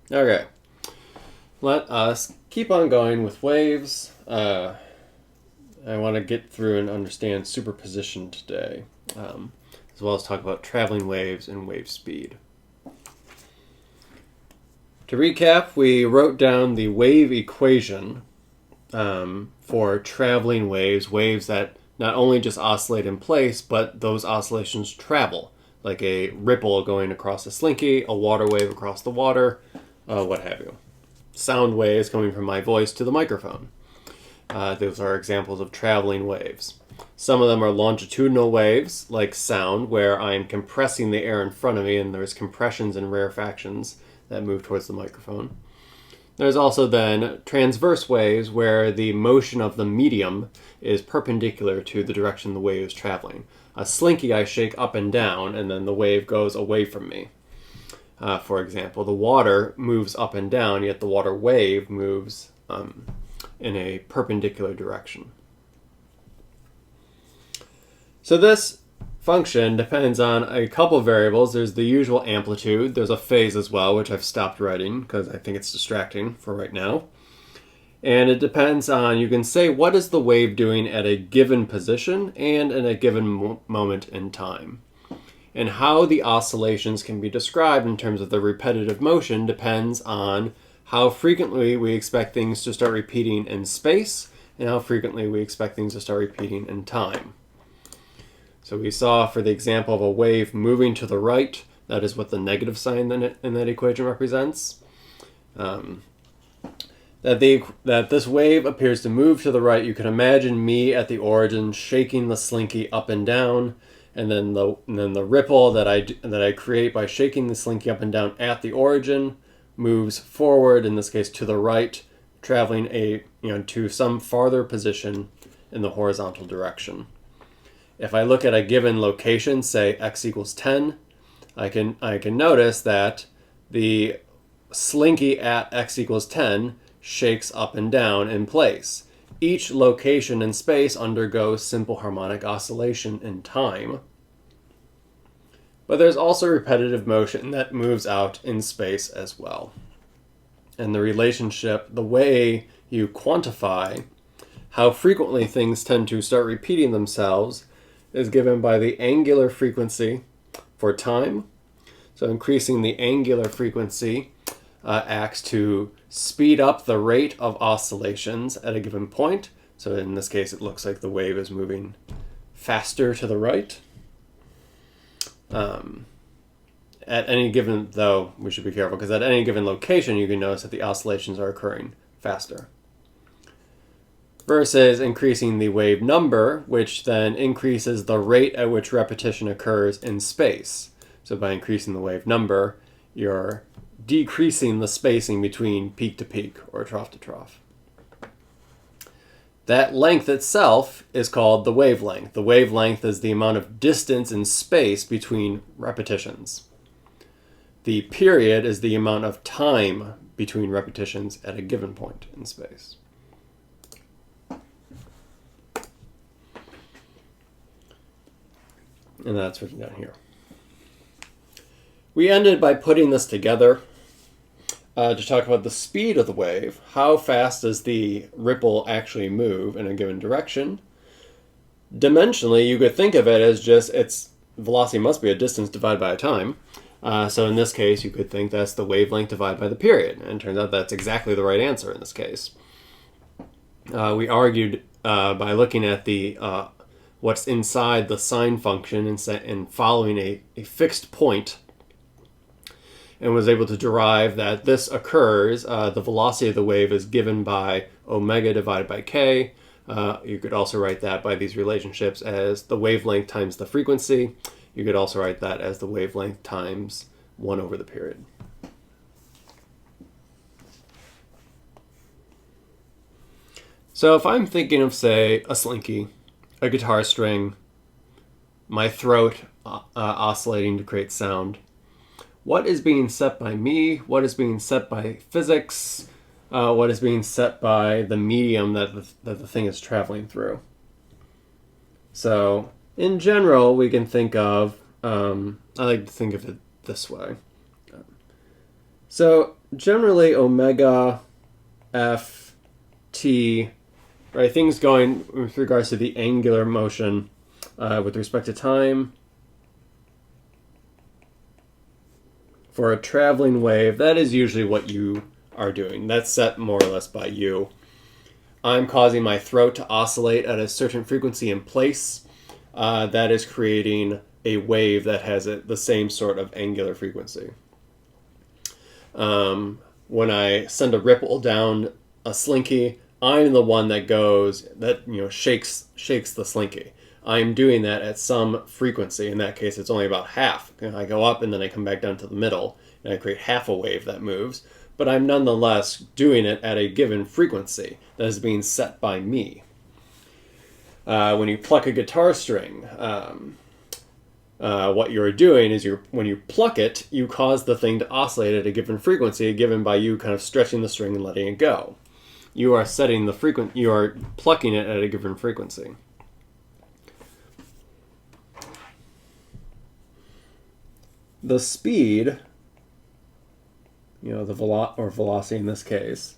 Okay, let us keep on going with waves. I want to get through and understand superposition today, as well as talk about traveling waves and wave speed. To recap, we wrote down the wave equation for traveling waves, waves that not only just oscillate in place, but those oscillations travel, like a ripple going across a slinky, a water wave across the water, what have you. Sound waves coming from my voice to the microphone. Those are examples of traveling waves. Some of them are longitudinal waves, like sound, where I'm compressing the air in front of me and there's compressions and rarefactions that move towards the microphone. There's also then transverse waves, where the motion of the medium is perpendicular to the direction the wave is traveling. A slinky I shake up and down, and then the wave goes away from me. For example, the water moves up and down, yet the water wave moves in a perpendicular direction. So this function depends on a couple of variables. There's the usual amplitude. There's a phase as well, which I've stopped writing because I think it's distracting for right now. And it depends on, you can say, what is the wave doing at a given position and in a given moment in time. And how the oscillations can be described in terms of the repetitive motion depends on how frequently we expect things to start repeating in space and how frequently we expect things to start repeating in time. So we saw for the example of a wave moving to the right, that is what the negative sign in that equation represents. That this wave appears to move to the right. You can imagine me at the origin shaking the slinky up and down, and then the ripple that I create by shaking the slinky up and down at the origin moves forward, in this case to the right, traveling to some farther position in the horizontal direction. If I look at a given location, say x equals 10, I can notice that the slinky at x equals 10 shakes up and down in place. Each location in space undergoes simple harmonic oscillation in time. But there's also repetitive motion that moves out in space as well. And the relationship, the way you quantify how frequently things tend to start repeating themselves, is given by the angular frequency for time. So increasing the angular frequency acts to speed up the rate of oscillations at a given point. So in this case, it looks like the wave is moving faster to the right. At any given, though, we should be careful, because at any given location, you can notice that the oscillations are occurring faster. Versus increasing the wave number, which then increases the rate at which repetition occurs in space. So by increasing the wave number, you're decreasing the spacing between peak to peak or trough to trough. That length itself is called the wavelength. The wavelength is the amount of distance in space between repetitions. The period is the amount of time between repetitions at a given point in space. And that's written down here. We ended by putting this together to talk about the speed of the wave. How fast does the ripple actually move in a given direction? Dimensionally, you could think of it as just its velocity must be a distance divided by a time. So in this case, you could think that's the wavelength divided by the period. And it turns out that's exactly the right answer in this case. We argued by looking at the what's inside the sine function and following a fixed point, and was able to derive that this occurs, the velocity of the wave is given by omega divided by k. You could also write that by these relationships as the wavelength times the frequency. You could also write that as the wavelength times 1 over the period. So if I'm thinking of, say, a slinky, a guitar string, my throat oscillating to create sound, what is being set by me? What is being set by physics? What is being set by the medium that the thing is traveling through? So in general, we can think of, I like to think of it this way. So generally omega f t, right? Things going with regards to the angular motion with respect to time. For a traveling wave, that is usually what you are doing. That's set more or less by you. I'm causing my throat to oscillate at a certain frequency in place. That is creating a wave that has the same sort of angular frequency. When I send a ripple down a slinky, I'm the one that shakes the slinky. I'm doing that at some frequency. In that case, it's only about half. I go up and then I come back down to the middle, and I create half a wave that moves. But I'm nonetheless doing it at a given frequency that is being set by me. When you pluck a guitar string, what you're doing is when you pluck it, you cause the thing to oscillate at a given frequency given by you kind of stretching the string and letting it go. You are setting the you are plucking it at a given frequency. The speed, the velocity in this case,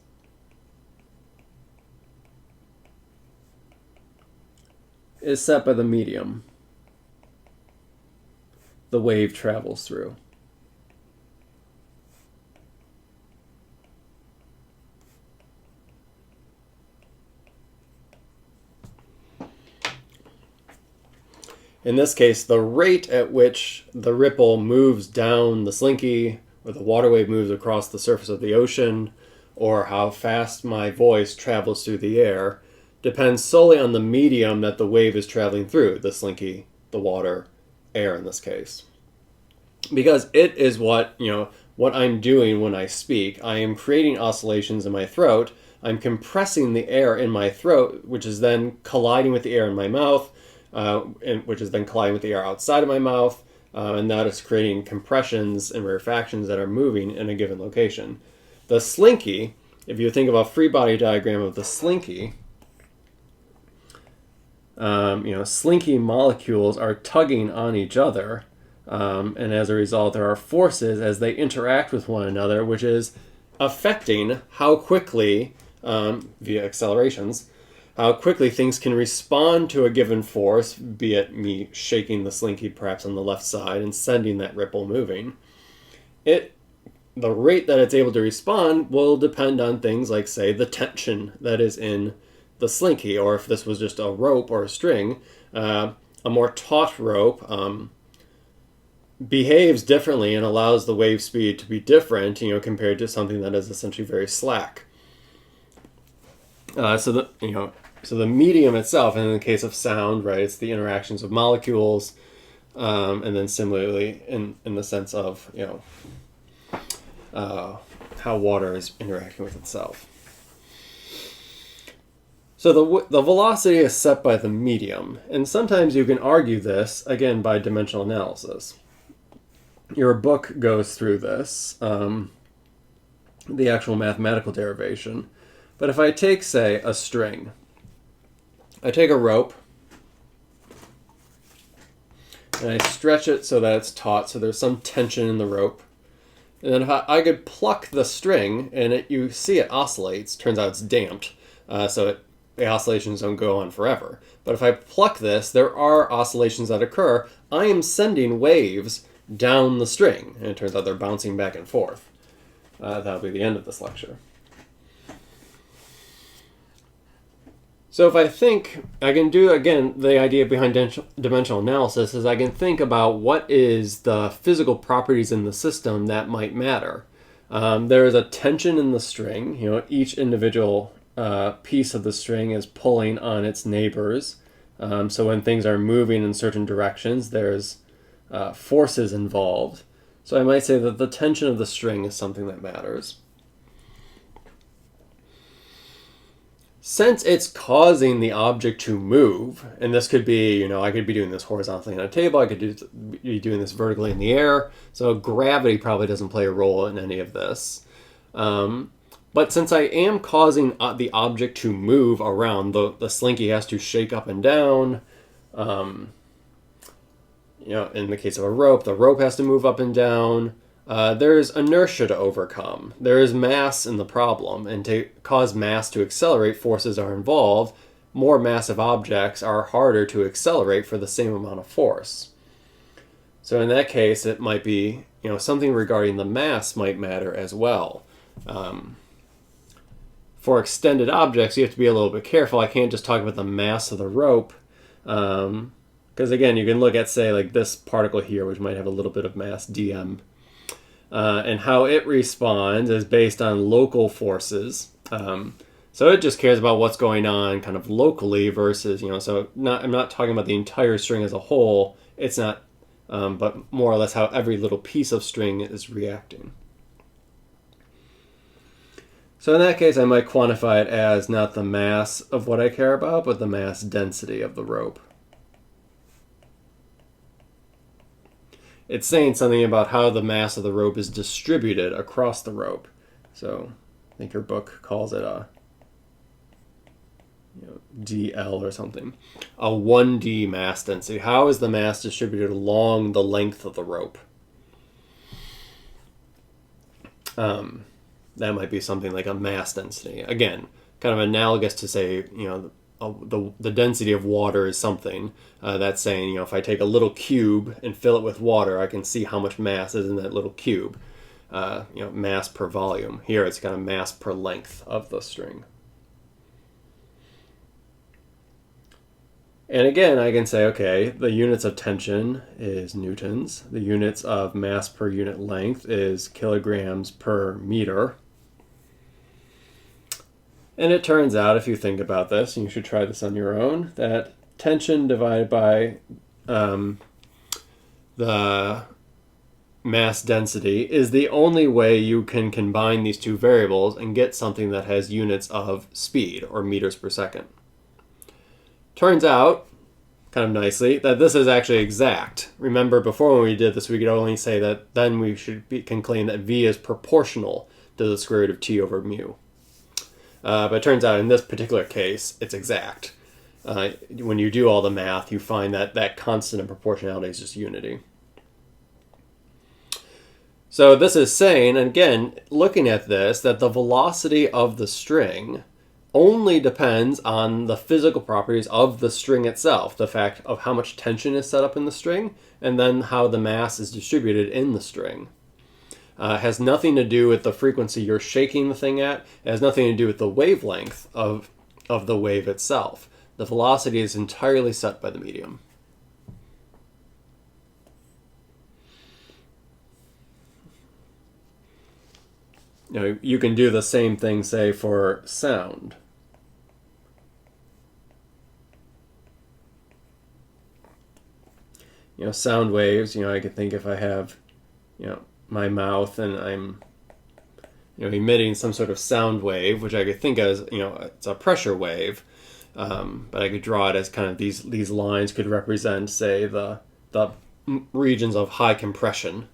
is set by the medium the wave travels through. In this case, the rate at which the ripple moves down the slinky, or the water wave moves across the surface of the ocean, or how fast my voice travels through the air, depends solely on the medium that the wave is traveling through, the slinky, the water, air in this case. Because it is what I'm doing when I speak. I am creating oscillations in my throat. I'm compressing the air in my throat, which is then colliding with the air in my mouth, which is then colliding with the air outside of my mouth, and that is creating compressions and rarefactions that are moving in a given location. The slinky, if you think of a free body diagram of the slinky, slinky molecules are tugging on each other, and as a result there are forces as they interact with one another, which is affecting how quickly, via accelerations, how quickly things can respond to a given force, be it me shaking the slinky perhaps on the left side and sending that ripple moving. The rate that it's able to respond will depend on things like, say, the tension that is in the slinky, or if this was just a rope or a string, a more taut rope behaves differently and allows the wave speed to be different, compared to something that is essentially very slack. So the medium itself, and in the case of sound, right, it's the interactions of molecules, and then similarly in the sense of how water is interacting with itself. So the velocity is set by the medium, and sometimes you can argue this, again, by dimensional analysis. Your book goes through this, the actual mathematical derivation. But if I take, say, a string, I take a rope, and I stretch it so that it's taut, so there's some tension in the rope. And then if I could pluck the string, and you see it oscillates, turns out it's damped, so the oscillations don't go on forever. But if I pluck this, there are oscillations that occur. I am sending waves down the string, and it turns out they're bouncing back and forth. That'll be the end of this lecture. So if I think, I can do, again, the idea behind dimensional analysis is I can think about what is the physical properties in the system that might matter. There is a tension in the string. Each individual piece of the string is pulling on its neighbors. So when things are moving in certain directions, there's forces involved. So I might say that the tension of the string is something that matters. Since it's causing the object to move, and this could be, I could be doing this horizontally on a table, I could be doing this vertically in the air, so gravity probably doesn't play a role in any of this. But since I am causing the object to move around, the slinky has to shake up and down. In the case of a rope, the rope has to move up and down. There's inertia to overcome. There is mass in the problem, and to cause mass to accelerate, forces are involved. More massive objects are harder to accelerate for the same amount of force. So in that case, it might be, something regarding the mass might matter as well. For extended objects, you have to be a little bit careful. I can't just talk about the mass of the rope, because again, you can look at, say, like this particle here, which might have a little bit of mass, dm. And how it responds is based on local forces. So it just cares about what's going on kind of locally versus, so I'm not talking about the entire string as a whole. It's not, but more or less how every little piece of string is reacting. So in that case, I might quantify it as not the mass of what I care about, but the mass density of the rope. It's saying something about how the mass of the rope is distributed across the rope. So I think your book calls it a DL or something. A 1D mass density. How is the mass distributed along the length of the rope? That might be something like a mass density. Again, kind of analogous to, say, the density of water is something that's saying, if I take a little cube and fill it with water, I can see how much mass is in that little cube. Mass per volume. Here it's kind of mass per length of the string. And again, I can say, okay, the units of tension is newtons. The units of mass per unit length is kilograms per meter. And it turns out, if you think about this, and you should try this on your own, that tension divided by the mass density is the only way you can combine these two variables and get something that has units of speed, or meters per second. Turns out, kind of nicely, that this is actually exact. Remember, before when we did this, we could only say that then we can claim that v is proportional to the square root of t over mu. But it turns out in this particular case, it's exact. When you do all the math, you find that that constant in proportionality is just unity. So this is saying, and again, looking at this, that the velocity of the string only depends on the physical properties of the string itself, the fact of how much tension is set up in the string, and then how the mass is distributed in the string. It has nothing to do with the frequency you're shaking the thing at. It has nothing to do with the wavelength of the wave itself. The velocity is entirely set by the medium. You can do the same thing, say, for sound. Sound waves, I could think if I have, my mouth and I'm, emitting some sort of sound wave, which I could think as, it's a pressure wave, but I could draw it as kind of these lines could represent, say, the regions of high compression.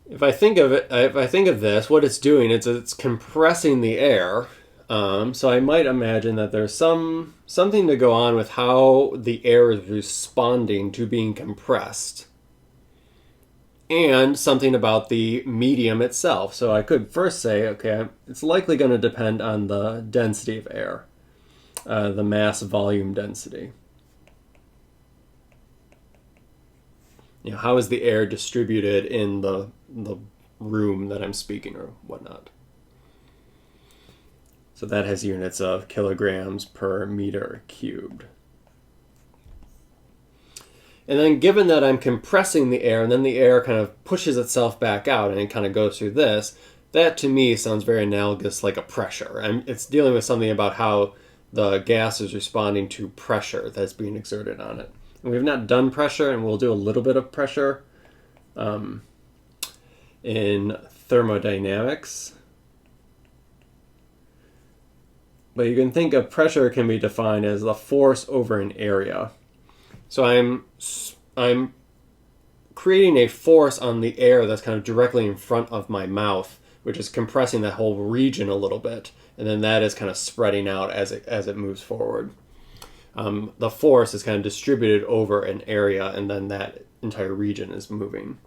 If I think of this, what it's doing is it's compressing the air. So I might imagine that there's something to go on with how the air is responding to being compressed, and something about the medium itself. So I could first say, okay, it's likely going to depend on the density of air, the mass volume density. How is the air distributed in the room that I'm speaking or whatnot? So that has units of kilograms per meter cubed. And then given that I'm compressing the air and then the air kind of pushes itself back out and it kind of goes through this, that to me sounds very analogous like a pressure. And it's dealing with something about how the gas is responding to pressure that's being exerted on it. And we've not done pressure, and we'll do a little bit of pressure in thermodynamics. But you can think of pressure can be defined as the force over an area. So I'm creating a force on the air that's kind of directly in front of my mouth, which is compressing that whole region a little bit, and then that is kind of spreading out as it moves forward. the force is kind of distributed over an area, and then that entire region is moving.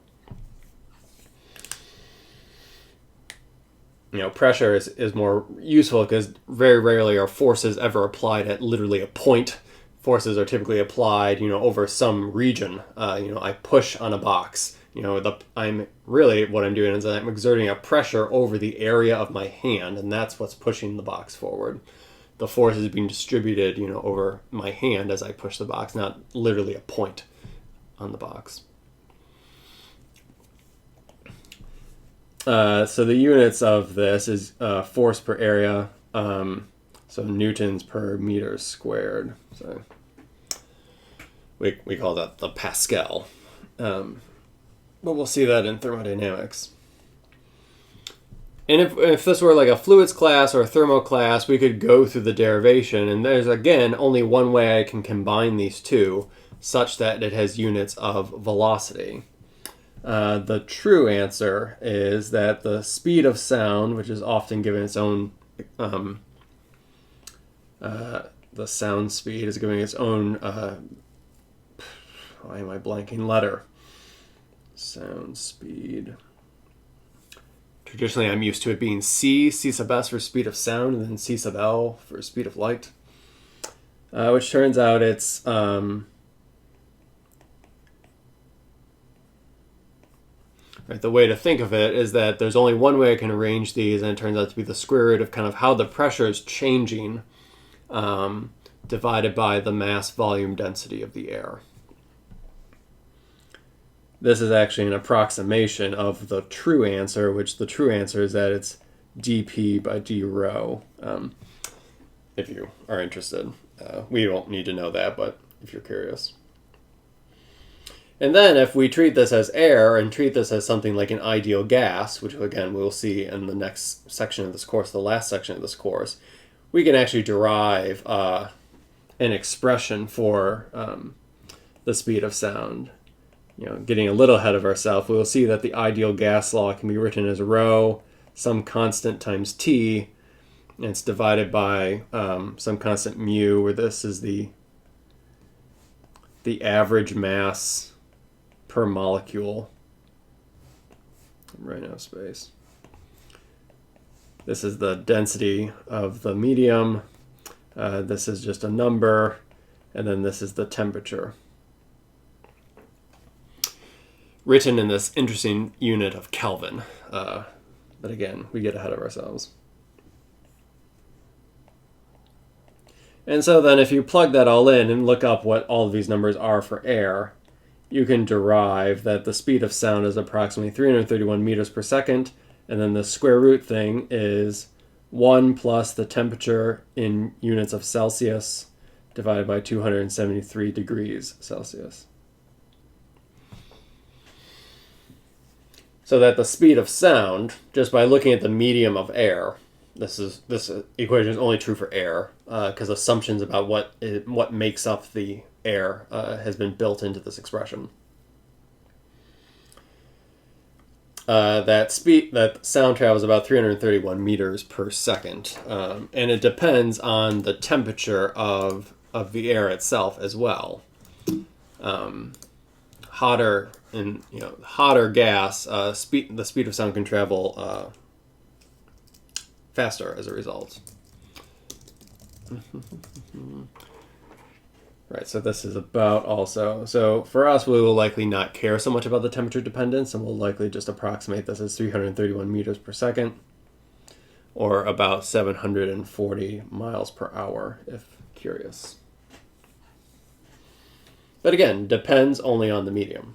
Pressure is more useful because very rarely are forces ever applied at literally a point. Forces are typically applied, over some region. I push on a box. I'm really, what I'm doing is I'm exerting a pressure over the area of my hand, and that's what's pushing the box forward. The force is being distributed, over my hand as I push the box, not literally a point on the box. So the units of this is force per area, so newtons per meter squared. So we call that the Pascal. But we'll see that in thermodynamics. And if this were like a fluids class or a thermo class, we could go through the derivation. And there's, again, only one way I can combine these two such that it has units of velocity. The true answer is that the speed of sound, which is often given its own, the sound speed is given its own, why am I blanking, letter? Sound speed. Traditionally, I'm used to it being C sub S for speed of sound, and then C sub L for speed of light, which turns out it's right, the way to think of it is that there's only one way I can arrange these, and it turns out to be the square root of kind of how the pressure is changing divided by the mass volume density of the air. This is actually an approximation of the true answer, which the true answer is that it's dP by d rho, if you are interested. We don't need to know that, but if you're curious. And then if we treat this as air and treat this as something like an ideal gas, which again we'll see in the next section of this course, the last section of this course, we can actually derive an expression for the speed of sound. Getting a little ahead of ourselves, we'll see that the ideal gas law can be written as rho, some constant times T, and it's divided by some constant mu, where this is the average mass per molecule. Right now, space. This is the density of the medium. This is just a number, and then this is the temperature. Written in this interesting unit of Kelvin. But again, we get ahead of ourselves. And so then if you plug that all in and look up what all of these numbers are for air, you can derive that the speed of sound is approximately 331 meters per second, and then the square root thing is 1 plus the temperature in units of Celsius divided by 273 degrees Celsius. So that the speed of sound, just by looking at the medium of air, this equation is only true for air, because assumptions about what makes up the air has been built into this expression. That sound travels about 331 meters per second, and it depends on the temperature of the air itself as well. Hotter gas, the speed of sound can travel faster as a result. Right, so this is about also. So for us, we will likely not care so much about the temperature dependence, and we'll likely just approximate this as 331 meters per second, or about 740 miles per hour, if curious. But again, depends only on the medium.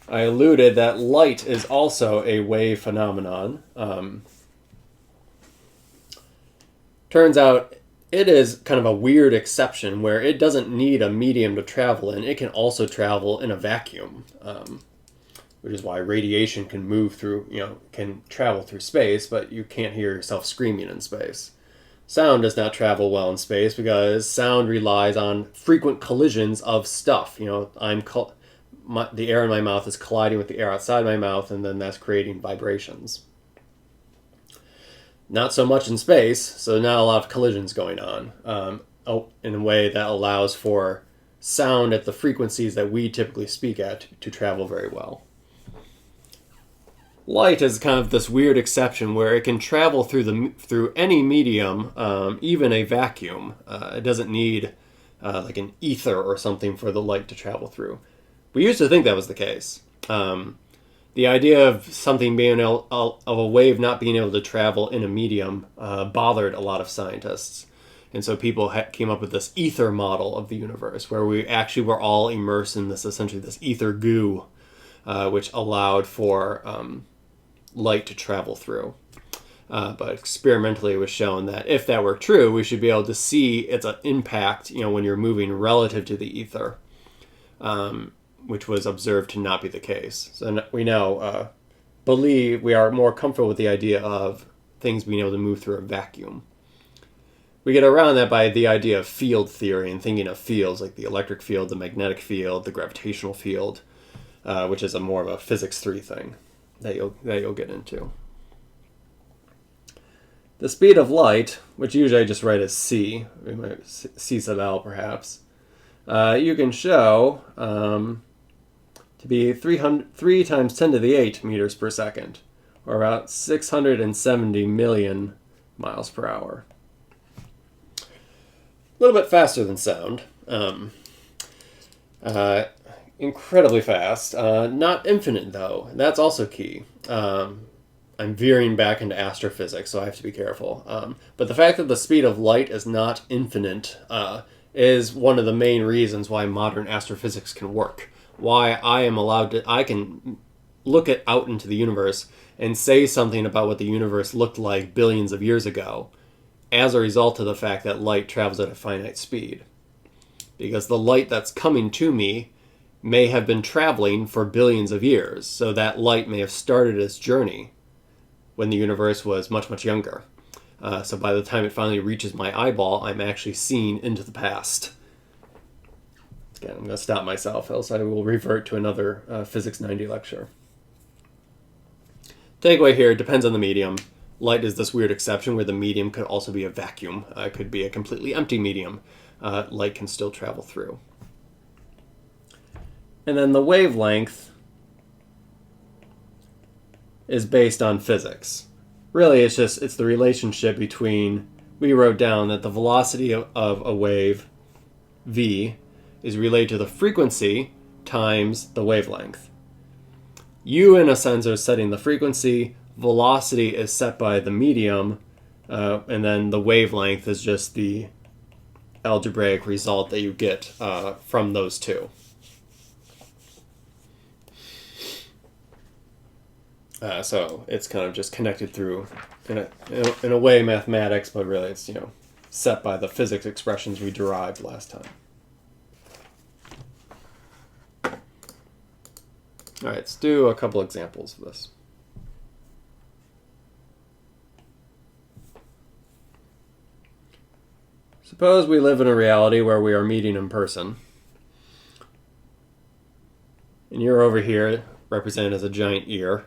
I alluded that light is also a wave phenomenon. Turns out it is kind of a weird exception where it doesn't need a medium to travel in. It can also travel in a vacuum, which is why radiation can move through, can travel through space, but you can't hear yourself screaming in space. Sound does not travel well in space because sound relies on frequent collisions of stuff. The air in my mouth is colliding with the air outside my mouth, and then that's creating vibrations. Not so much in space, so not a lot of collisions going on in a way that allows for sound at the frequencies that we typically speak at to travel very well. Light is kind of this weird exception where it can travel through any medium, even a vacuum. It doesn't need like an ether or something for the light to travel through. We used to think that was the case. The idea of something being of a wave not being able to travel in a medium bothered a lot of scientists. And so people came up with this ether model of the universe where we actually were all immersed in essentially this ether goo, which allowed for light to travel through. But experimentally it was shown that if that were true, we should be able to see its impact, when you're moving relative to the ether, which was observed to not be the case. So we now believe we are more comfortable with the idea of things being able to move through a vacuum. We get around that by the idea of field theory and thinking of fields like the electric field, the magnetic field, the gravitational field, which is more of a physics 3 thing that you'll get into. The speed of light, which usually I just write as c, c sub l perhaps, you can show to be 3 times 10 to the 8 meters per second, or about 670 million miles per hour. A little bit faster than sound. Incredibly fast. Not infinite, though. That's also key. I'm veering back into astrophysics, so I have to be careful. But the fact that the speed of light is not infinite is one of the main reasons why modern astrophysics can work. Why I can look out into the universe and say something about what the universe looked like billions of years ago as a result of the fact that light travels at a finite speed. Because the light that's coming to me may have been traveling for billions of years, so that light may have started its journey when the universe was much, much younger. So by the time it finally reaches my eyeball, I'm actually seeing into the past. Again, I'm going to stop myself, else I will revert to another Physics 90 lecture. Takeaway here, it depends on the medium. Light is this weird exception where the medium could also be a vacuum. It could be a completely empty medium. Light can still travel through. And then the wavelength is based on physics. Really, it's the relationship between, we wrote down that the velocity of a wave, v, is related to the frequency times the wavelength. You, in a sense, are setting the frequency, velocity is set by the medium, and then the wavelength is just the algebraic result that you get from those two. So it's kind of just connected through, in a way, mathematics, but really it's set by the physics expressions we derived last time. All right, let's do a couple examples of this. Suppose we live in a reality where we are meeting in person, and you're over here, represented as a giant ear,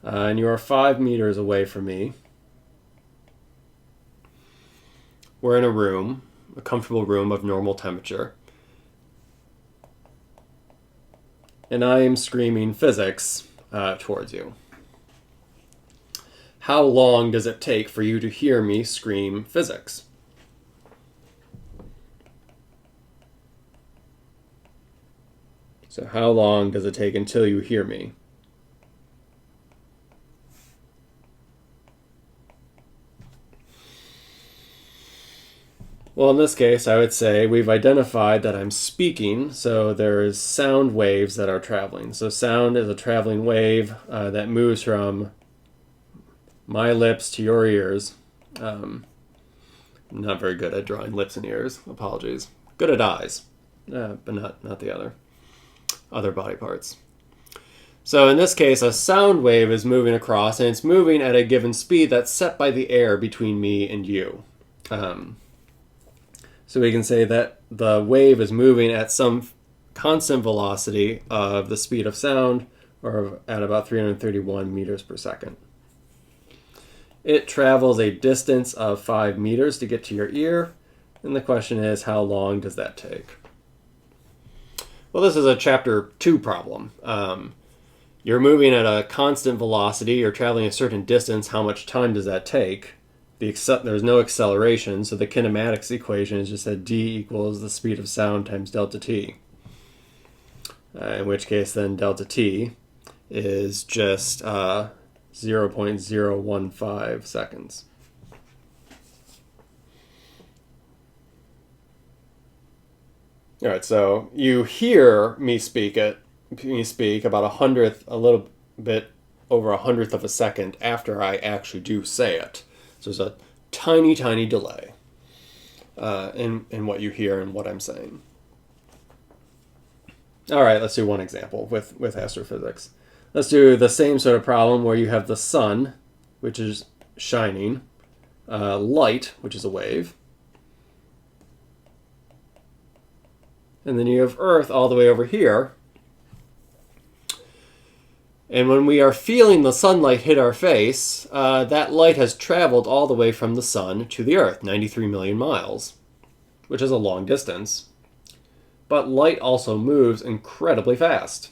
and you are 5 meters away from me. We're in a room, a comfortable room of normal temperature, and I am screaming physics towards you. How long does it take for you to hear me scream physics? So how long does it take until you hear me? Well, in this case, I would say we've identified that I'm speaking, so there is sound waves that are traveling. So sound is a traveling wave that moves from my lips to your ears. I'm not very good at drawing lips and ears. Apologies. Good at eyes, but not the other body parts. So in this case, a sound wave is moving across, and it's moving at a given speed that's set by the air between me and you. So we can say that the wave is moving at some constant velocity of the speed of sound, or at about 331 meters per second. It travels a distance of 5 meters to get to your ear. And the question is, how long does that take? Well, this is a chapter 2 problem. You're moving at a constant velocity. You're traveling a certain distance. How much time does that take? There's no acceleration, so the kinematics equation is just that d equals the speed of sound times delta t. In which case, then delta t is just 0.015 seconds. All right, so you hear me speak about a little bit over 100th of a second after I actually do say it. So there's a tiny, tiny delay in what you hear and what I'm saying. All right, let's do one example with astrophysics. Let's do the same sort of problem where you have the sun, which is shining, light, which is a wave, and then you have Earth all the way over here. And when we are feeling the sunlight hit our face, that light has traveled all the way from the sun to the Earth, 93 million miles, which is a long distance. But light also moves incredibly fast.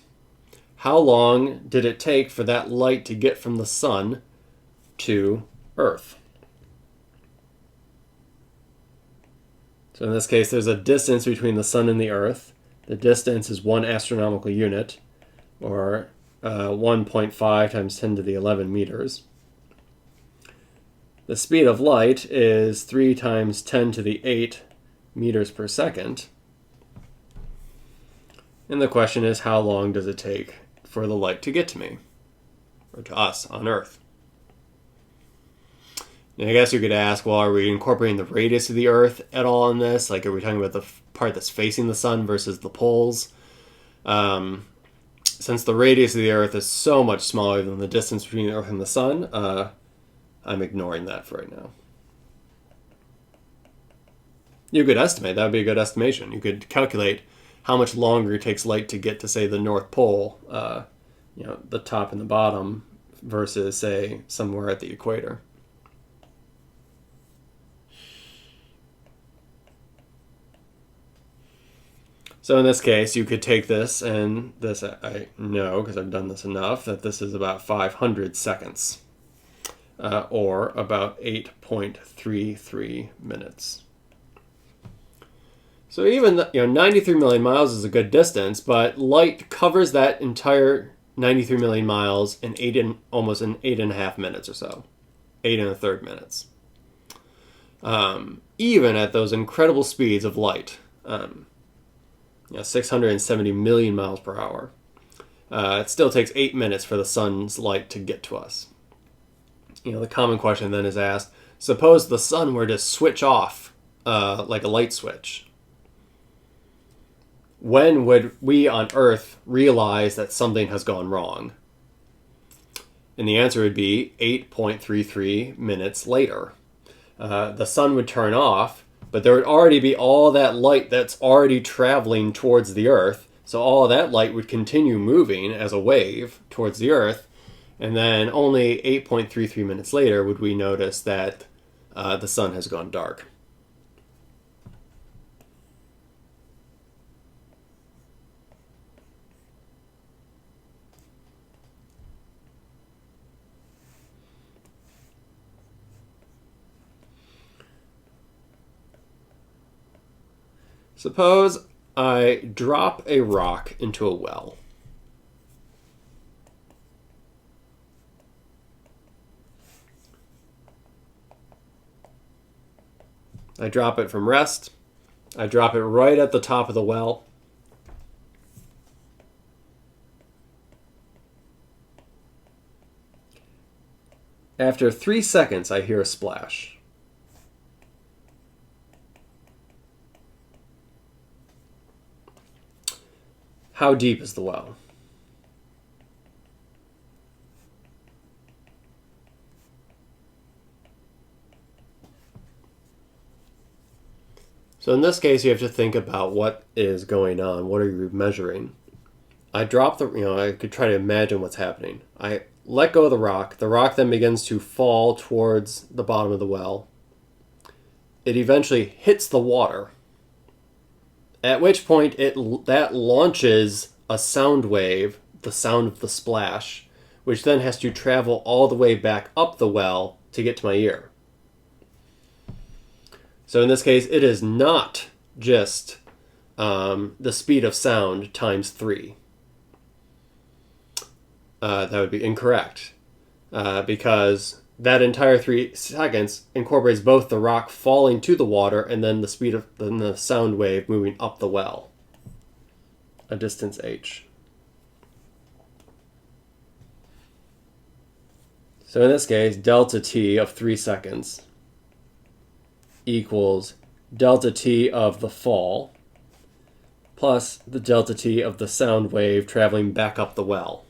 How long did it take for that light to get from the sun to Earth? So in this case, there's a distance between the sun and the Earth. The distance is 1 astronomical unit, or 1.5 times 10 to the 11 meters. The speed of light is 3 times 10 to the 8 meters per second. And the question is, how long does it take for the light to get to me, or to us on Earth? And I guess you could ask, well, are we incorporating the radius of the Earth at all in this? Like, are we talking about the part that's facing the sun versus the poles? Since the radius of the Earth is so much smaller than the distance between the Earth and the sun, I'm ignoring that for right now. You could estimate. That would be a good estimation. You could calculate how much longer it takes light to get to, say, the North Pole, the top and the bottom, versus, say, somewhere at the equator. So in this case, you could take this, and this I know, because I've done this enough, that this is about 500 seconds, or about 8.33 minutes. So even 93 million miles is a good distance, but light covers that entire 93 million miles in almost 8.5 minutes or so, 8 1/3 minutes. Even at those incredible speeds of light, 670 million miles per hour, it still takes 8 minutes for the sun's light to get to us. The common question then is asked: suppose the sun were to switch off like a light switch. When would we on Earth realize that something has gone wrong? And the answer would be 8.33 minutes later. The sun would turn off, but there would already be all that light that's already traveling towards the Earth. So all of that light would continue moving as a wave towards the Earth. And then only 8.33 minutes later would we notice that the sun has gone dark. Suppose I drop a rock into a well. I drop it from rest. I drop it right at the top of the well. After 3 seconds, I hear a splash. How deep is the well? So in this case, you have to think about what is going on. What are you measuring? I drop I could try to imagine what's happening. I let go of the rock then begins to fall towards the bottom of the well. It eventually hits the water, at which point that launches a sound wave, the sound of the splash, which then has to travel all the way back up the well to get to my ear. So in this case, it is not just the speed of sound times 3. That would be incorrect, because that entire 3 seconds incorporates both the rock falling to the water and then the speed of the sound wave moving up the well, a distance h. So in this case, delta t of 3 seconds equals delta t of the fall plus the delta t of the sound wave traveling back up the well.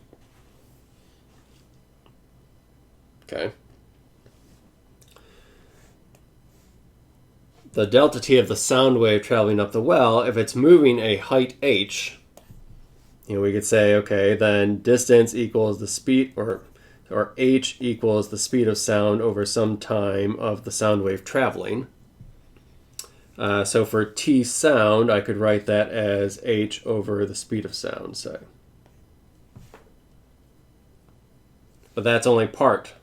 Okay. The delta t of the sound wave traveling up the well, if it's moving a height h, we could say, okay, then distance equals the speed, or h equals the speed of sound over some time of the sound wave traveling. So for t sound, I could write that as h over the speed of sound, say. But that's only part.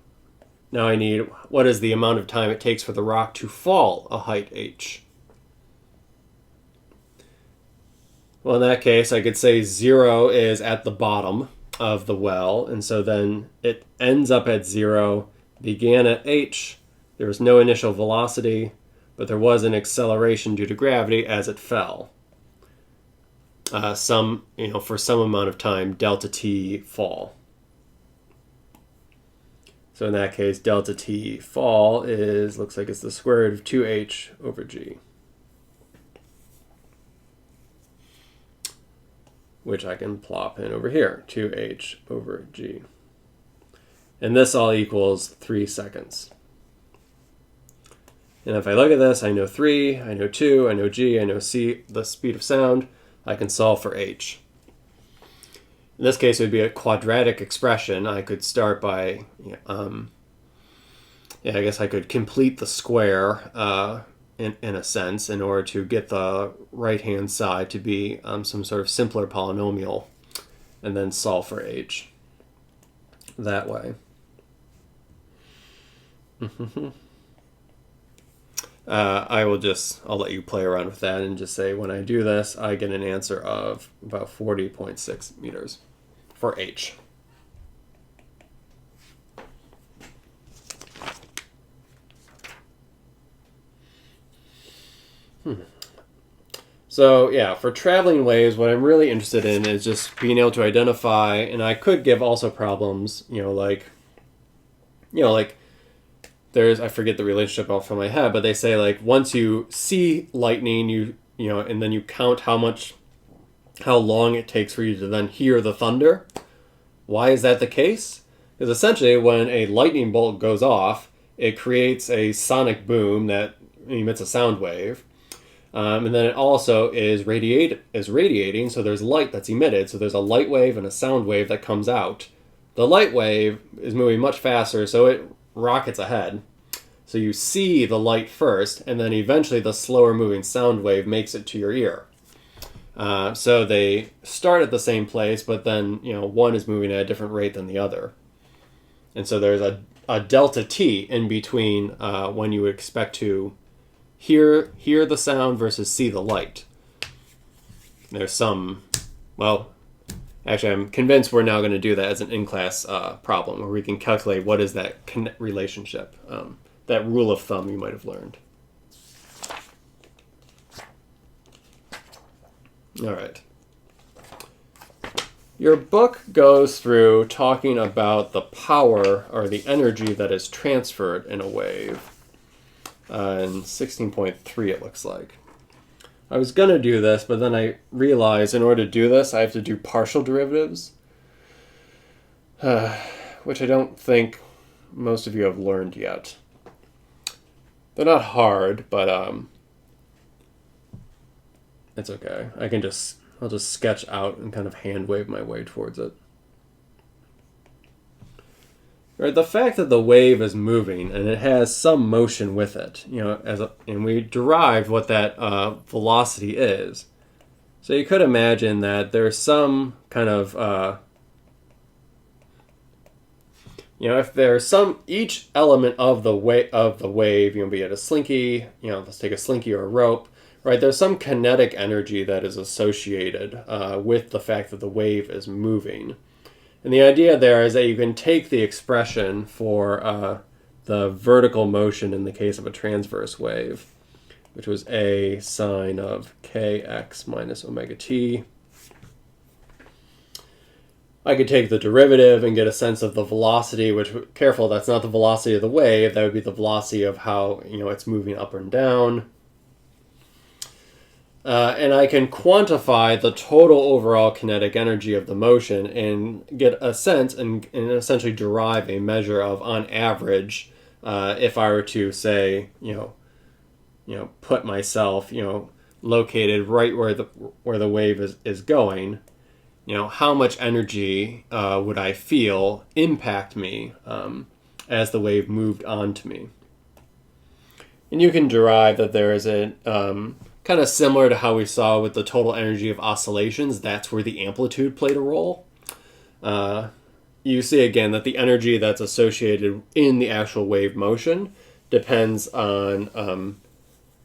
Now I need, what is the amount of time it takes for the rock to fall a height h? Well, in that case, I could say 0 is at the bottom of the well, and so then it ends up at 0, began at h, there was no initial velocity, but there was an acceleration due to gravity as it fell. For some amount of time, delta t fall. So in that case, delta t fall looks like it's the square root of 2h over g, which I can plop in over here, 2h over g. And this all equals 3 seconds. And if I look at this, I know 3, I know 2, I know g, I know c, the speed of sound. I can solve for h. In this case, it would be a quadratic expression. I could start by, I guess I could complete the square in a sense in order to get the right-hand side to be some sort of simpler polynomial, and then solve for h that way. I'll let you play around with that and just say when I do this, I get an answer of about 40.6 meters for h. So yeah, for traveling waves, what I'm really interested in is just being able to identify, and I could give also problems, like there's, I forget the relationship off of my head, but they say like once you see lightning, and then you count how long it takes for you to then hear the thunder. Why is that the case? Because essentially when a lightning bolt goes off, it creates a sonic boom that emits a sound wave. And then it also is radiating, so there's light that's emitted. So there's a light wave and a sound wave that comes out. The light wave is moving much faster, so it rockets ahead. So you see the light first, and then eventually the slower moving sound wave makes it to your ear. So they start at the same place, but then one is moving at a different rate than the other. And so there's a delta t in between when you would expect to hear the sound versus see the light. There's some, actually I'm convinced we're now going to do that as an in-class problem where we can calculate what is that relationship, that rule of thumb you might have learned. All right. Your book goes through talking about the power or the energy that is transferred in a wave. In 16.3 it looks like. I was going to do this, but then I realized in order to do this, I have to do partial derivatives, which I don't think most of you have learned yet. They're not hard, but it's okay. I'll just sketch out and kind of hand wave my way towards it. Right, the fact that the wave is moving and it has some motion with it, and we derived what that velocity is. So you could imagine that there's some kind of, if there's each element of the wave, be it a slinky, let's take a slinky or a rope, right? There's some kinetic energy that is associated with the fact that the wave is moving. And the idea there is that you can take the expression for the vertical motion in the case of a transverse wave, which was a sine of kx minus omega t. I could take the derivative and get a sense of the velocity, which, careful, that's not the velocity of the wave. That would be the velocity of how it's moving up and down. And I can quantify the total overall kinetic energy of the motion and get a sense and essentially derive a measure of, on average, if I were to say, put myself, located right where the wave is going, how much energy would I feel impact me as the wave moved onto me. And you can derive that there is a kind of similar to how we saw with the total energy of oscillations. That's where the amplitude played a role. You see again that the energy that's associated in the actual wave motion depends on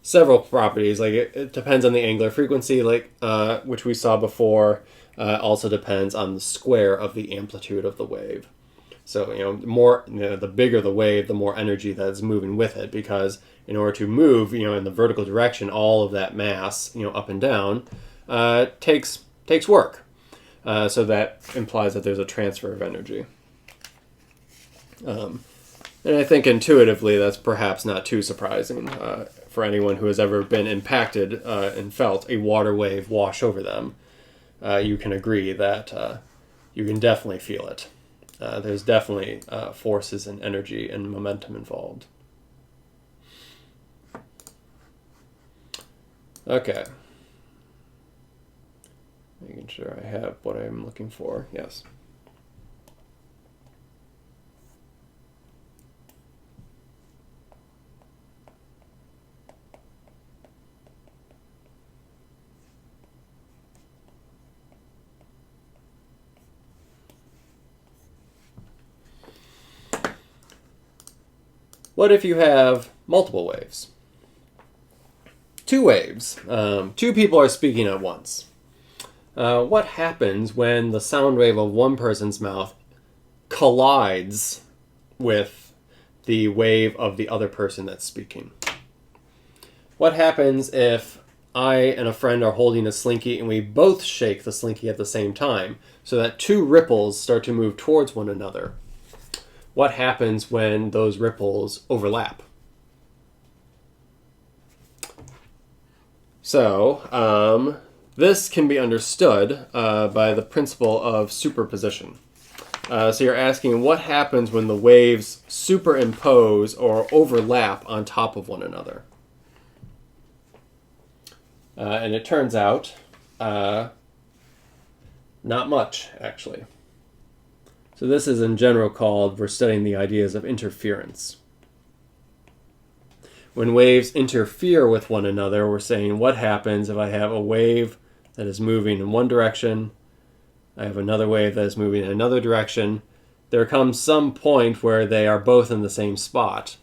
several properties. Like it depends on the angular frequency, which we saw before. Also depends on the square of the amplitude of the wave. So the bigger the wave, the more energy that's moving with it, because in order to move, in the vertical direction, all of that mass, up and down, takes work. So that implies that there's a transfer of energy. And I think intuitively that's perhaps not too surprising for anyone who has ever been impacted and felt a water wave wash over them. You can agree that you can definitely feel it. There's definitely forces and energy and momentum involved. Okay. Making sure I have what I'm looking for. Yes. What if you have multiple waves? Two waves. Two people are speaking at once. What happens when the sound wave of one person's mouth collides with the wave of the other person that's speaking? What happens if I and a friend are holding a slinky and we both shake the slinky at the same time so that two ripples start to move towards one another? What happens when those ripples overlap? So, this can be understood by the principle of superposition. So you're asking what happens when the waves superimpose or overlap on top of one another. And it turns out not much, actually. So this is in general called, we're studying the ideas of interference. When waves interfere with one another, we're saying what happens if I have a wave that is moving in one direction, I have another wave that is moving in another direction. There comes some point where they are both in the same spot.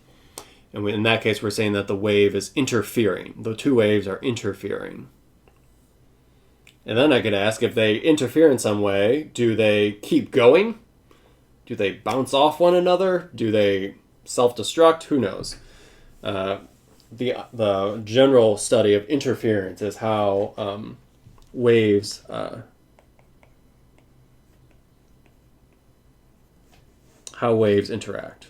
And in that case, we're saying that the wave is interfering. The two waves are interfering. And then I could ask, if they interfere in some way, do they keep going? Do they bounce off one another? Do they self-destruct? Who knows? The general study of interference is how waves interact.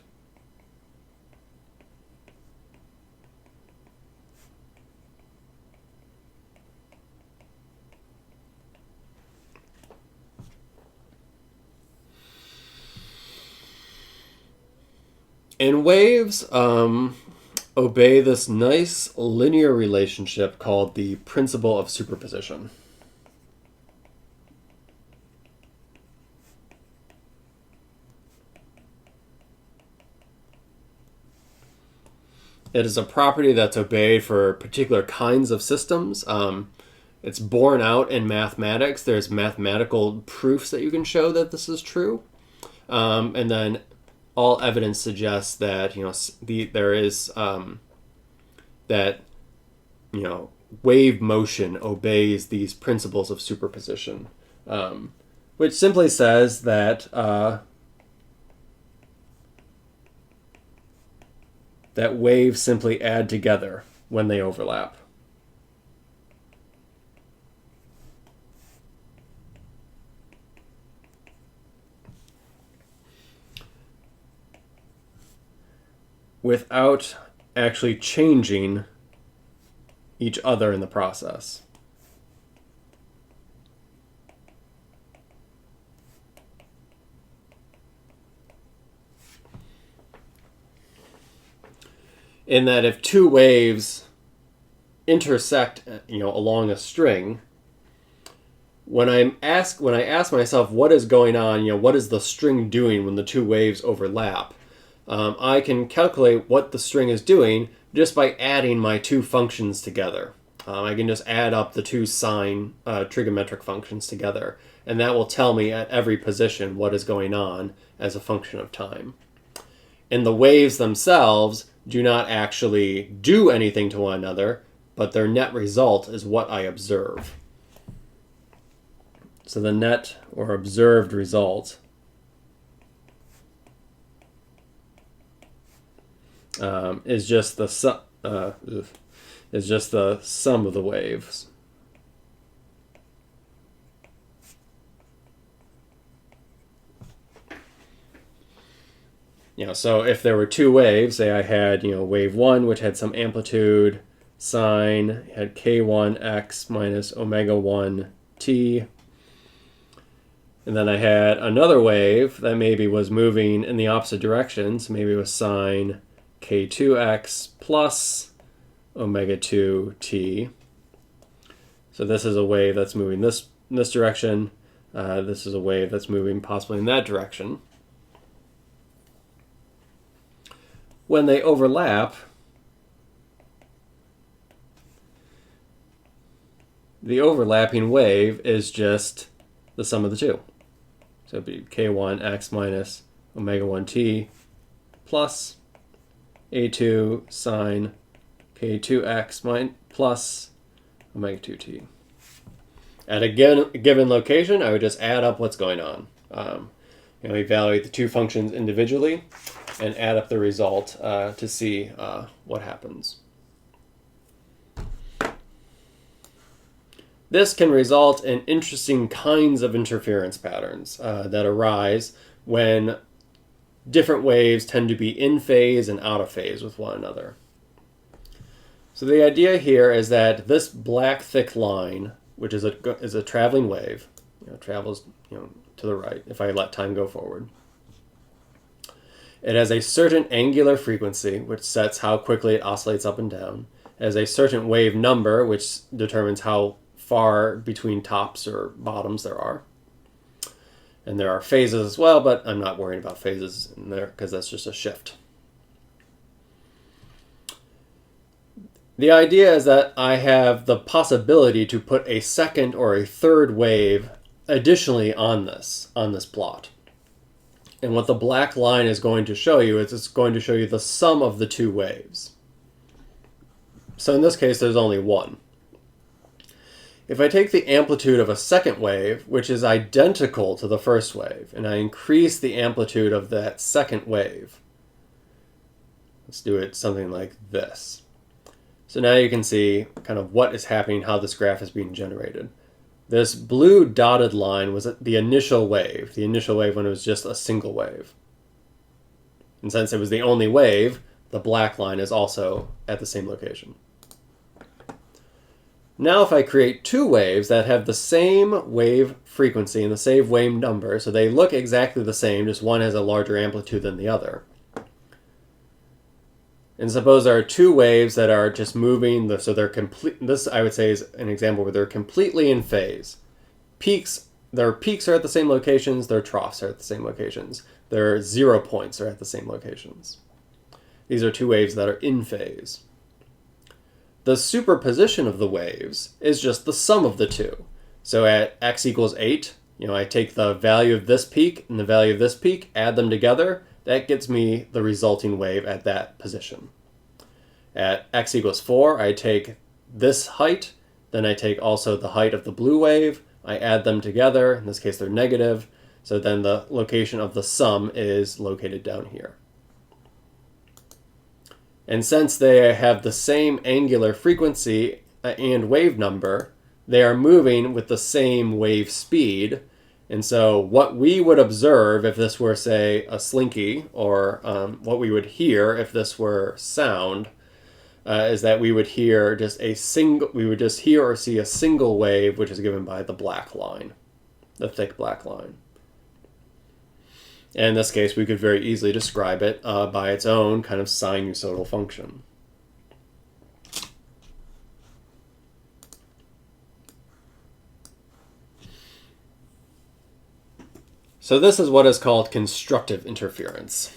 And waves obey this nice linear relationship called the principle of superposition. It is a property that's obeyed for particular kinds of systems. It's borne out in mathematics. There's mathematical proofs that you can show that this is true. And then all evidence suggests that, there is that, wave motion obeys these principles of superposition, which simply says that that waves simply add together when they overlap. Without actually changing each other in the process. In that if two waves intersect, along a string, when I ask myself what is going on, what is the string doing when the two waves overlap, I can calculate what the string is doing just by adding my two functions together. I can just add up the two sine trigonometric functions together, and that will tell me at every position what is going on as a function of time. And the waves themselves do not actually do anything to one another, but their net result is what I observe. So the net or observed result is just the sum of the waves. So if there were two waves, say I had, wave 1, which had some amplitude, sine, had k1x minus omega 1 t. And then I had another wave that maybe was moving in the opposite direction. So maybe it was sine k2x plus omega 2 t. So this is a wave that's moving this direction. This is a wave that's moving possibly in that direction. When they overlap, the overlapping wave is just the sum of the two. So it'd be k1x minus omega 1t plus a2 sine k2x plus omega 2t. At a given location, I would just add up what's going on. Evaluate the two functions individually and add up the result to see what happens. This can result in interesting kinds of interference patterns that arise when different waves tend to be in phase and out of phase with one another. So the idea here is that this black thick line, which is a traveling wave, travels to the right if I let time go forward. It has a certain angular frequency, which sets how quickly it oscillates up and down. It has a certain wave number, which determines how far between tops or bottoms there are. And there are phases as well, but I'm not worrying about phases in there because that's just a shift. The idea is that I have the possibility to put a second or a third wave additionally on this plot. And what the black line is going to show you is it's going to show you the sum of the two waves. So in this case, there's only one. If I take the amplitude of a second wave, which is identical to the first wave, and I increase the amplitude of that second wave, let's do it something like this. So now you can see kind of what is happening, how this graph is being generated. This blue dotted line was the initial wave when it was just a single wave. And since it was the only wave, the black line is also at the same location. Now if I create two waves that have the same wave frequency and the same wave number, so they look exactly the same, just one has a larger amplitude than the other. And suppose there are two waves that are just moving, so they're complete. This I would say is an example where they're completely in phase. Their peaks are at the same locations, their troughs are at the same locations. Their 0 points are at the same locations. These are two waves that are in phase. The superposition of the waves is just the sum of the two. So at x equals 8, I take the value of this peak and the value of this peak, add them together. That gets me the resulting wave at that position. At x equals 4, I take this height, then I take also the height of the blue wave, I add them together, in this case they're negative, so then the location of the sum is located down here. And since they have the same angular frequency and wave number, they are moving with the same wave speed. And so what we would observe if this were, say, a slinky, or what we would hear if this were sound, is that we would hear hear or see a single wave, which is given by the black line, the thick black line. And in this case, we could very easily describe it by its own kind of sinusoidal function. So this is what is called constructive interference.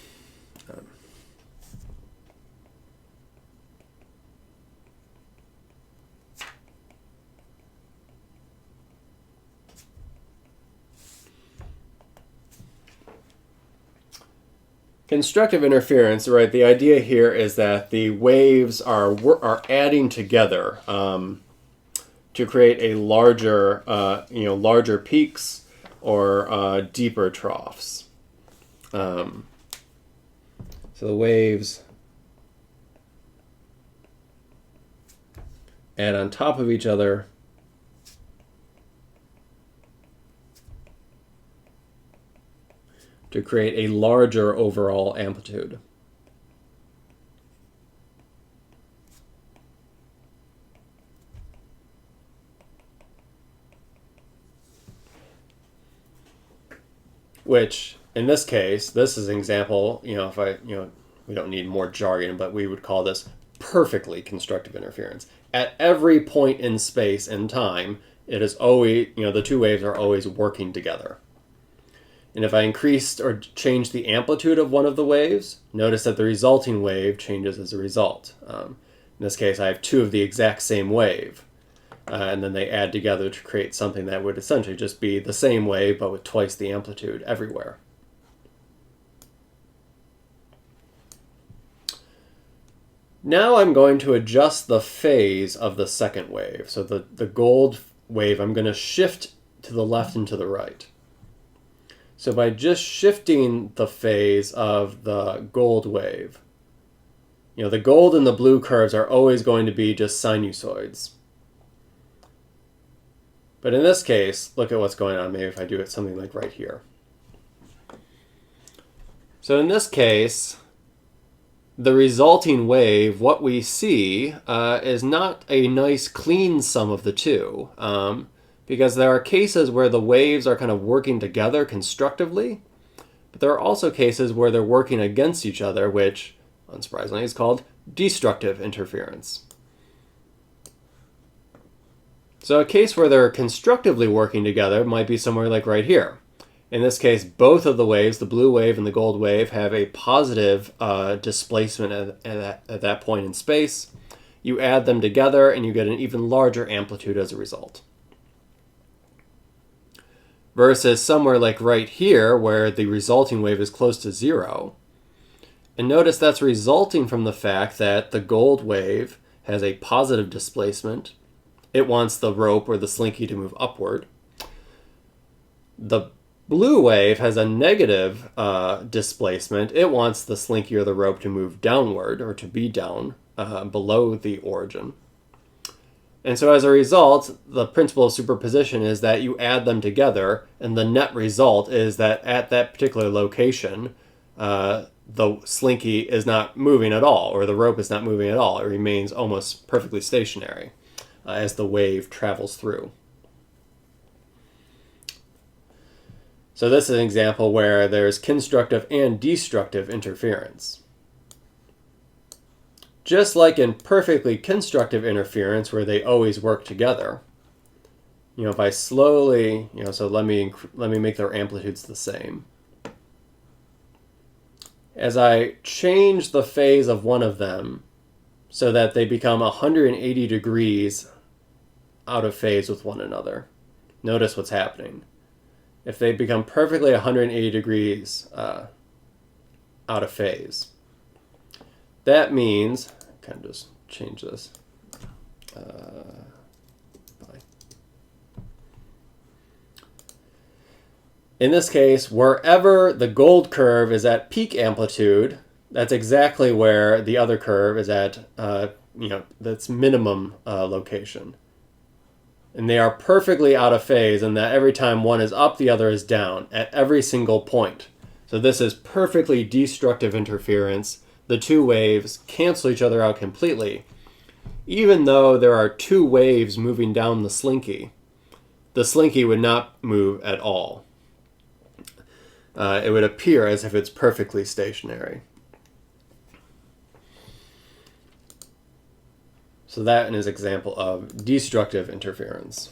Constructive interference, right? The idea here is that the waves are adding together to create a larger, larger peaks or deeper troughs. So the waves add on top of each other to create a larger overall amplitude. Which, in this case, this is an example, if we don't need more jargon, but we would call this perfectly constructive interference. At every point in space and time, it is always, the two waves are always working together. And if I increased or changed the amplitude of one of the waves, notice that the resulting wave changes as a result. In this case, I have two of the exact same wave. And then they add together to create something that would essentially just be the same wave, but with twice the amplitude everywhere. Now I'm going to adjust the phase of the second wave. So the gold wave, I'm going to shift to the left and to the right. So by just shifting the phase of the gold wave, the gold and the blue curves are always going to be just sinusoids. But in this case, look at what's going on. Maybe if I do it something like right here. So in this case, the resulting wave, what we see is not a nice clean sum of the two, because there are cases where the waves are kind of working together constructively, but there are also cases where they're working against each other, which, unsurprisingly, is called destructive interference. So a case where they're constructively working together might be somewhere like right here. In this case, both of the waves, the blue wave and the gold wave, have a positive displacement at that point in space. You add them together and you get an even larger amplitude as a result. Versus somewhere like right here, where the resulting wave is close to zero. And notice that's resulting from the fact that the gold wave has a positive displacement. It wants the rope or the slinky to move upward. The blue wave has a negative displacement. It wants the slinky or the rope to move downward, or to be down below the origin. And so as a result, the principle of superposition is that you add them together, and the net result is that at that particular location, the slinky is not moving at all, or the rope is not moving at all. It remains almost perfectly stationary as the wave travels through. So this is an example where there's constructive and destructive interference. Just like in perfectly constructive interference, where they always work together, if I slowly, so let me make their amplitudes the same. As I change the phase of one of them so that they become 180 degrees out of phase with one another, notice what's happening. If they become perfectly 180 degrees out of phase, that means, I kind of just change this. In this case, wherever the gold curve is at peak amplitude, that's exactly where the other curve is at, that's minimum location. And they are perfectly out of phase in that every time one is up, the other is down at every single point. So this is perfectly destructive interference. The two waves cancel each other out completely. Even though there are two waves moving down the slinky would not move at all. It would appear as if it's perfectly stationary. So that is an example of destructive interference.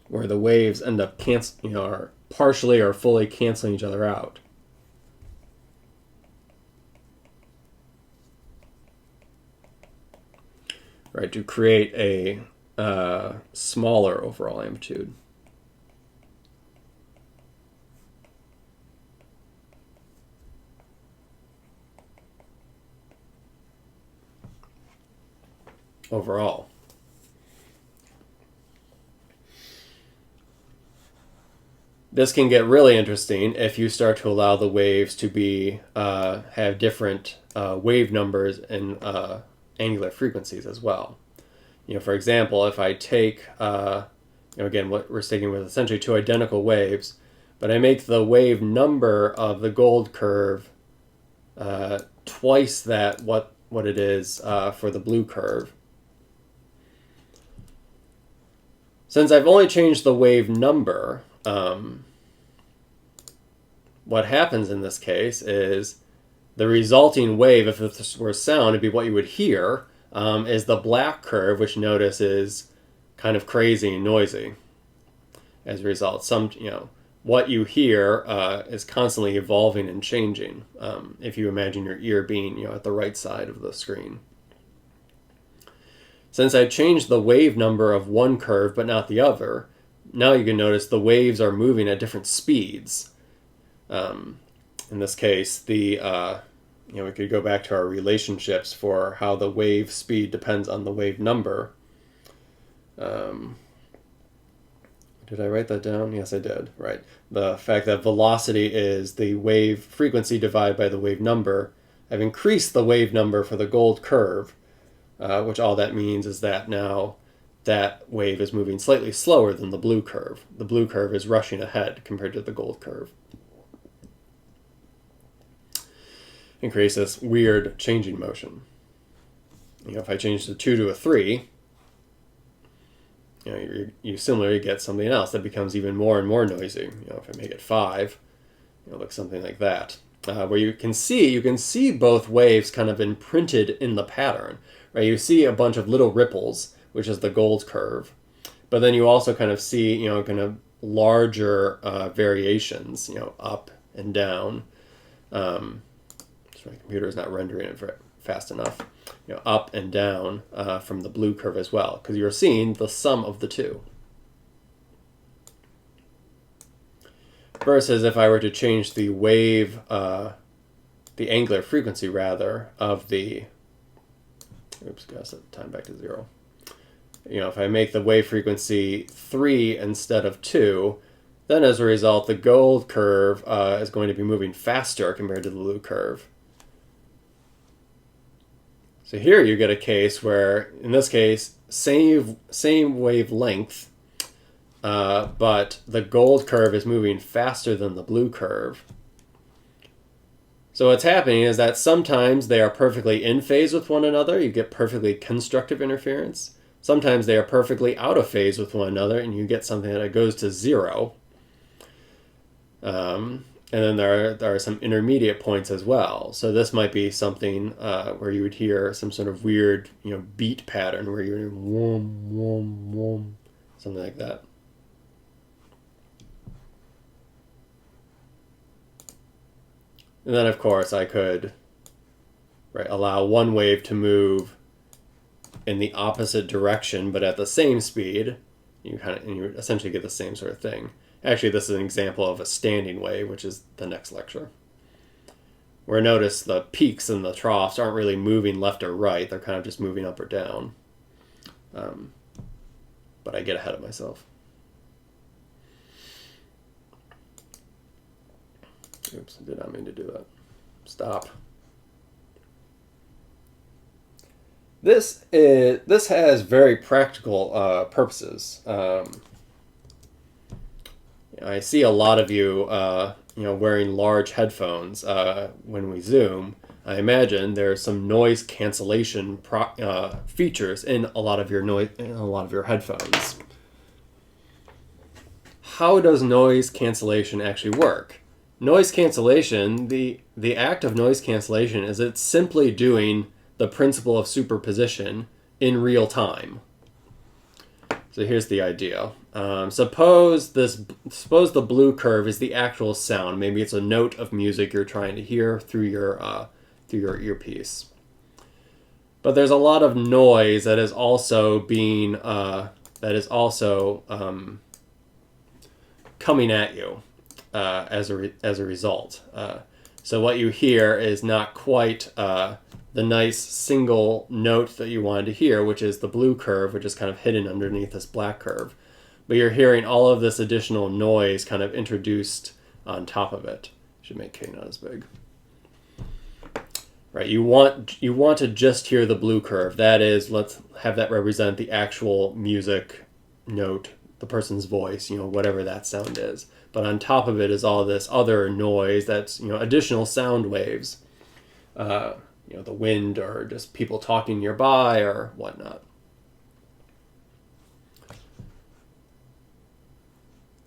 Where the waves end up are partially or fully canceling each other out. Right, to create a smaller overall amplitude. Overall. This can get really interesting if you start to allow the waves to be have different wave numbers and angular frequencies as well. For example, if I take, again, what we're sticking with essentially two identical waves, but I make the wave number of the gold curve twice that what it is for the blue curve. Since I've only changed the wave number, what happens in this case is the resulting wave, if this were sound, it'd be what you would hear, is the black curve, which notice is kind of crazy and noisy. As a result, what you hear is constantly evolving and changing. If you imagine your ear being, at the right side of the screen. Since I changed the wave number of one curve but not the other, now you can notice the waves are moving at different speeds. In this case, we could go back to our relationships for how the wave speed depends on the wave number. Did I write that down? Yes, I did. Right. The fact that velocity is the wave frequency divided by the wave number. I've increased the wave number for the gold curve, which all that means is that now that wave is moving slightly slower than the blue curve. The blue curve is rushing ahead compared to the gold curve. And creates this weird changing motion. If I change the 2 to a 3, you similarly get something else that becomes even more and more noisy. If I make it 5, it looks something like that. Where you can see both waves kind of imprinted in the pattern. Right? You see a bunch of little ripples, which is the gold curve, but then you also kind of see kind of larger variations, up and down. My computer is not rendering it fast enough. Up and down from the blue curve as well, because you're seeing the sum of the two. Versus if I were to change the wave, the angular frequency rather, of the, gotta set the time back to 0. If I make the wave frequency 3 instead of 2, then as a result, the gold curve is going to be moving faster compared to the blue curve. So here you get a case where, in this case, same wavelength, but the gold curve is moving faster than the blue curve. So what's happening is that sometimes they are perfectly in phase with one another. You get perfectly constructive interference. Sometimes they are perfectly out of phase with one another, and you get something that goes to 0. And then there are some intermediate points as well. So this might be something where you would hear some sort of weird, beat pattern where you're wom, wom, wom, something like that. And then, of course, I could allow one wave to move in the opposite direction, but at the same speed. You essentially get the same sort of thing. Actually, this is an example of a standing wave, which is the next lecture. Where notice the peaks and the troughs aren't really moving left or right. They're kind of just moving up or down. But I get ahead of myself. Oops, I did not mean to do that. Stop. This has very practical purposes. I see a lot of you, wearing large headphones when we Zoom. I imagine there's some noise cancellation features in a lot of your headphones. How does noise cancellation actually work? Noise cancellation, the act of noise cancellation is it's simply doing the principle of superposition in real time. So here's the idea. Suppose the blue curve is the actual sound. Maybe it's a note of music you're trying to hear through your earpiece. But there's a lot of noise that is also coming at you as a result. So what you hear is not quite the nice single note that you wanted to hear, which is the blue curve, which is kind of hidden underneath this black curve. But you're hearing all of this additional noise kind of introduced on top of it. Should make K not as big. Right, you want to just hear the blue curve. That is, let's have that represent the actual music note, the person's voice, whatever that sound is. But on top of it is all this other noise that's, additional sound waves. The wind or just people talking nearby or whatnot.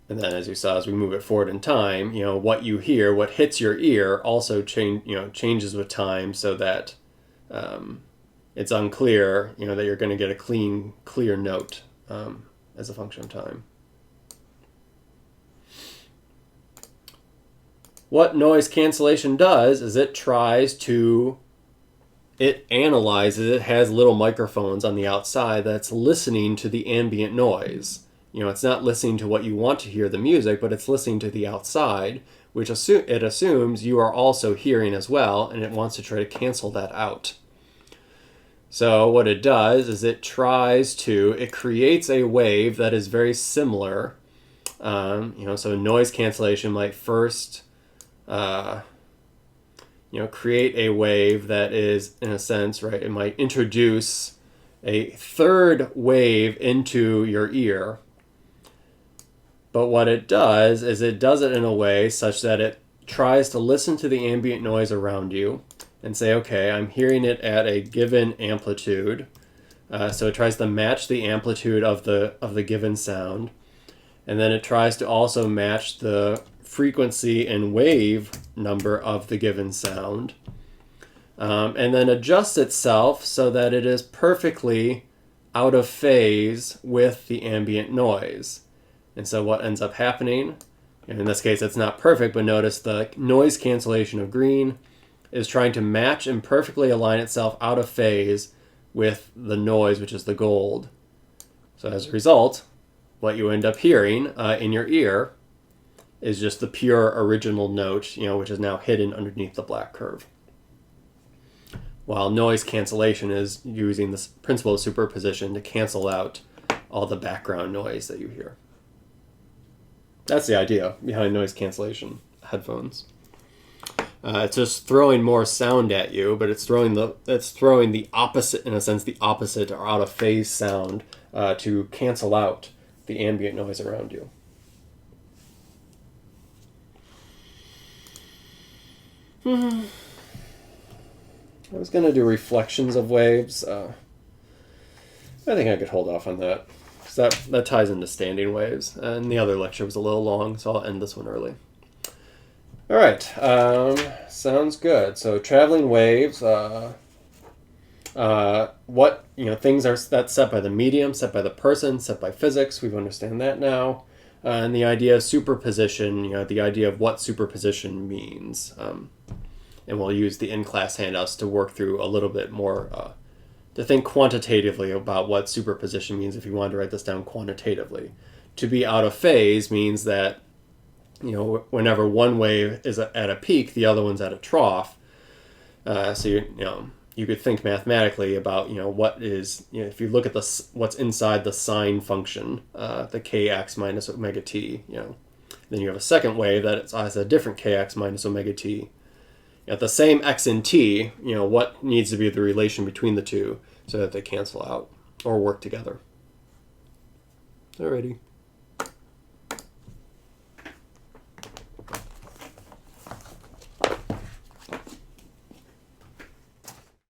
And then, as you saw, as we move it forward in time, what you hear, what hits your ear, also changes with time, so that it's unclear, that you're going to get a clear note as a function of time. What noise cancellation does is it analyzes, it has little microphones on the outside that's listening to the ambient noise. It's not listening to what you want to hear, the music, but it's listening to the outside, which it assumes you are also hearing as well, and it wants to try to cancel that out. So what it does is it creates a wave that is very similar. So noise cancellation might first create a wave that is, in a sense, right, it might introduce a third wave into your ear. But what it does is it does it in a way such that it tries to listen to the ambient noise around you and say, okay, I'm hearing it at a given amplitude. So it tries to match the amplitude of the given sound. And then it tries to also match the frequency and wave number of the given sound, and then adjusts itself so that it is perfectly out of phase with the ambient noise. And so what ends up happening, and in this case it's not perfect, but notice the noise cancellation of green is trying to match and perfectly align itself out of phase with the noise, which is the gold. So as a result, what you end up hearing in your ear is just the pure original note, which is now hidden underneath the black curve. While noise cancellation is using this principle of superposition to cancel out all the background noise that you hear. That's the idea behind noise cancellation headphones. It's just throwing more sound at you, but it's throwing the opposite, in a sense, the opposite or out of phase sound to cancel out the ambient noise around you. I was going to do reflections of waves. I think I could hold off on that, because that ties into standing waves. And the other lecture was a little long, so I'll end this one early. All right, sounds good. So traveling waves, what things are that's set by the medium, set by the person, set by physics. We understand that now, and the idea of superposition. The idea of what superposition means, and we'll use the in-class handouts to work through a little bit more. To think quantitatively about what superposition means if you want to write this down quantitatively. To be out of phase means that whenever one wave is at a peak, the other one's at a trough. So you could think mathematically about what is if you look at what's inside the sine function, the kx minus omega t. Then you have a second wave that has a different kx minus omega t. At the same x and t, what needs to be the relation between the two so that they cancel out or work together. Alrighty.